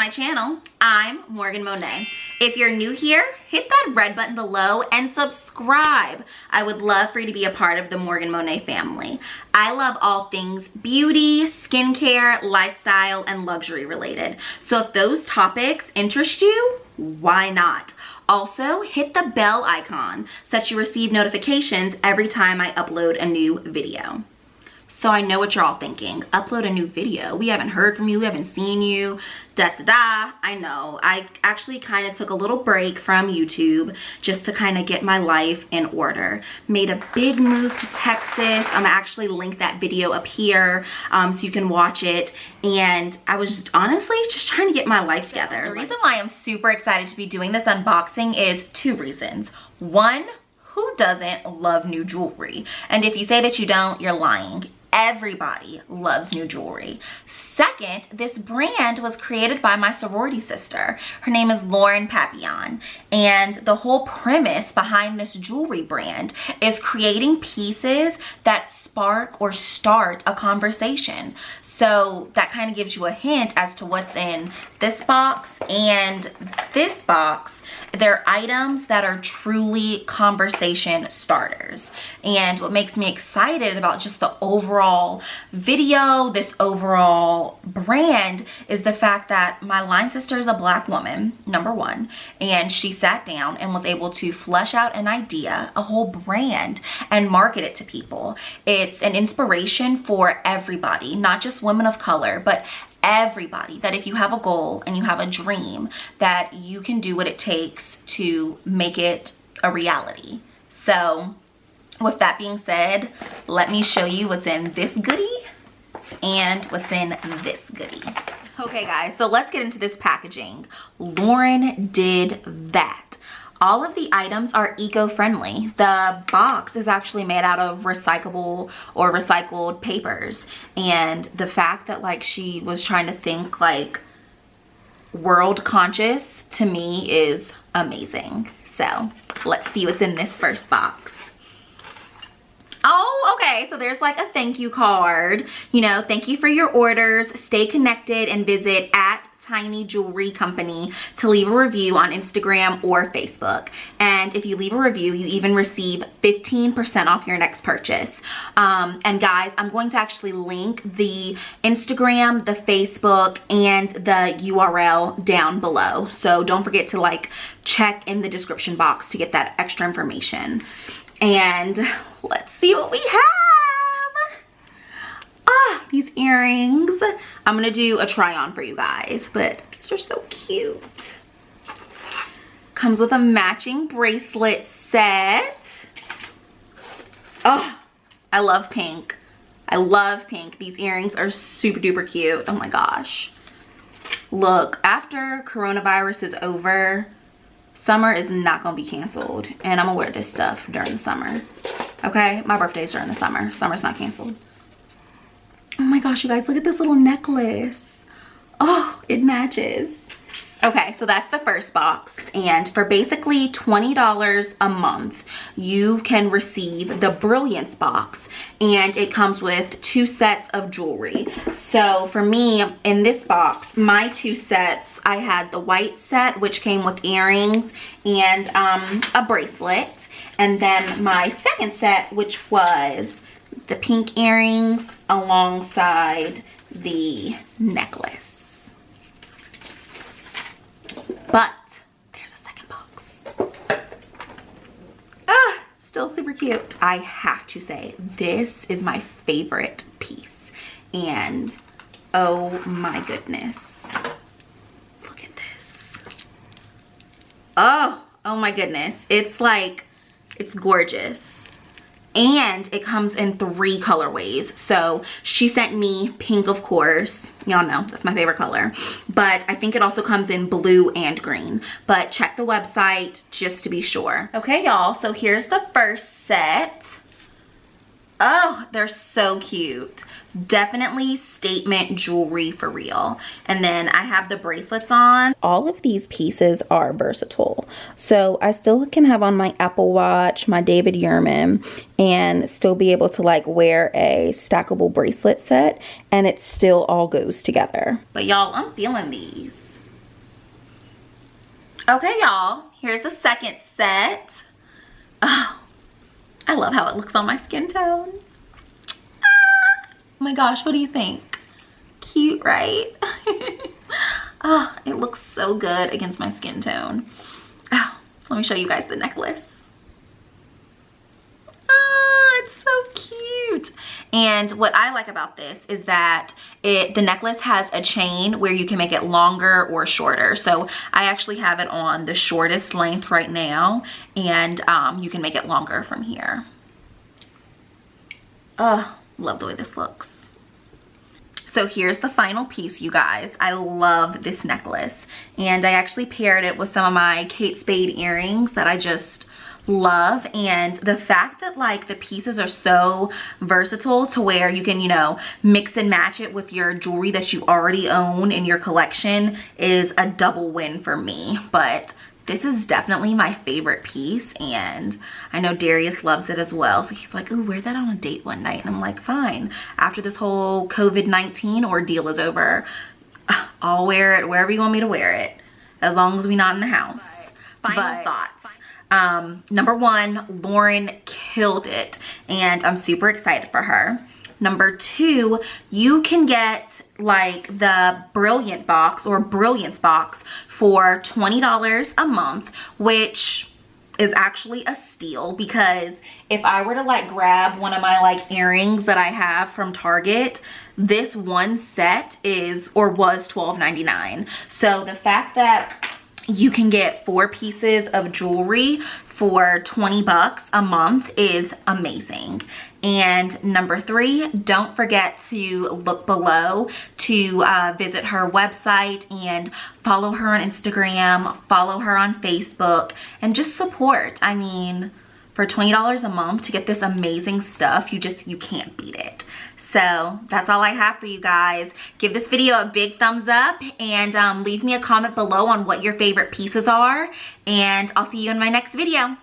my channel. I'm Morgan Monet. If you're new here, hit that red button below and subscribe. I would love for you to be a part of the Morgan Monet family. I love all things beauty, skincare, lifestyle, and luxury related. So if those topics interest you, why not? Also, hit the bell icon so that you receive notifications every time I upload a new video. So I know what you're all thinking. Upload a new video. We haven't heard from you. We haven't seen you. Da-da-da. I know. I actually kind of took a little break from YouTube just to kind of get my life in order. Made a big move to Texas. I'm actually link that video up here so you can watch it. And I was honestly just trying to get my life together. The reason why I'm super excited to be doing this unboxing is 2 reasons. One, who doesn't love new jewelry? And if you say that you don't, you're lying. Everybody loves new jewelry. Second, this brand was created by my sorority sister. Her name is Lauren Papillon. And the whole premise behind this jewelry brand is creating pieces that spark or start a conversation. So that kind of gives you a hint as to what's in this box and this box. They're items that are truly conversation starters. And what makes me excited about just the overall video, this overall brand, is the fact that my line sister is a Black woman, number one, and she sat down and was able to flesh out an idea, a whole brand, and market it to people. It's an inspiration for everybody, not just women of color, but everybody, that if you have a goal and you have a dream, that you can do what it takes to make it a reality. So with that being said, let me show you what's in this goodie and what's in this goodie. Okay guys, so let's get into this packaging. Lauren did that. All of the items are eco-friendly. The box is actually made out of recyclable or recycled papers. And the fact that like she was trying to think like world conscious, to me is amazing. So let's see what's in this first box. Oh, okay, so there's like a thank you card. You know, thank you for your orders. Stay connected and visit at T.I.N.Y Jewelry Company to leave a review on Instagram or Facebook. And if you leave a review, you even receive 15% off your next purchase. And guys, I'm going to actually link the Instagram, the Facebook, and the URL down below. So don't forget to like check in the description box to get that extra information. And let's see what we have. Ah, these earrings. I'm gonna do a try on for you guys, but these are so cute. Comes with a matching bracelet set. Oh, I love pink. I love pink. These earrings are super duper cute. Oh my gosh. Look, after coronavirus is over, summer is not gonna be canceled, and I'm gonna wear this stuff during the summer. Okay, my birthday's during the summer. Summer's not canceled. Oh my gosh, you guys, look at this little necklace. Oh, it matches. Okay, so that's the first box. And for basically $20 a month, you can receive the Brilliance box. And it comes with 2 sets of jewelry. So for me, in this box, my 2 sets, I had the white set, which came with earrings and a bracelet. And then my second set, which was the pink earrings alongside the necklace. But there's a second box. Ah, still super cute. I have to say, this is my favorite piece. And oh my goodness. Look at this. Oh my goodness. It's like, it's gorgeous. And it comes in 3 colorways. So she sent me pink, of course. Y'all know that's my favorite color. But I think it also comes in blue and green. But check the website just to be sure. Okay, y'all. So here's the first set. Oh, they're so cute. Definitely statement jewelry for real. And then I have the bracelets on. All of these pieces are versatile. So I still can have on my Apple Watch, my David Yurman, and still be able to like wear a stackable bracelet set, and it still all goes together. But y'all, I'm feeling these. Okay, y'all, here's the second set. Oh, I love how it looks on my skin tone. Ah, oh my gosh, what do you think? Cute, right? Oh, it looks so good against my skin tone. Oh, let me show you guys the necklace. It's so cute. And what I like about this is that the necklace has a chain where you can make it longer or shorter. So I actually have it on the shortest length right now, and you can make it longer from here. Oh, love the way this looks. So here's the final piece, you guys. I love this necklace, and I actually paired it with some of my Kate Spade earrings that I just love. And the fact that like the pieces are so versatile to where you can, you know, mix and match it with your jewelry that you already own in your collection is a double win for me. But this is definitely my favorite piece, and I know Darius loves it as well. So he's like, ooh, wear that on a date one night. And I'm like, fine. After this whole COVID-19 ordeal is over, I'll wear it wherever you want me to wear it, as long as we're not in the house. Final thoughts. Number one, Lauren killed it, and I'm super excited for her. Number two, you can get like the Brilliant box or Brilliance box for $20 a month, which is actually a steal, because if I were to like grab one of my like earrings that I have from Target, this one set is or was $12.99. So the fact that you can get 4 pieces of jewelry for 20 bucks a month is amazing. And number 3, don't forget to look below to visit her website and follow her on Instagram, follow her on Facebook, and just support. I mean, for $20 a month to get this amazing stuff, you can't beat it. So that's all I have for you guys. Give this video a big thumbs up, and leave me a comment below on what your favorite pieces are, and I'll see you in my next video.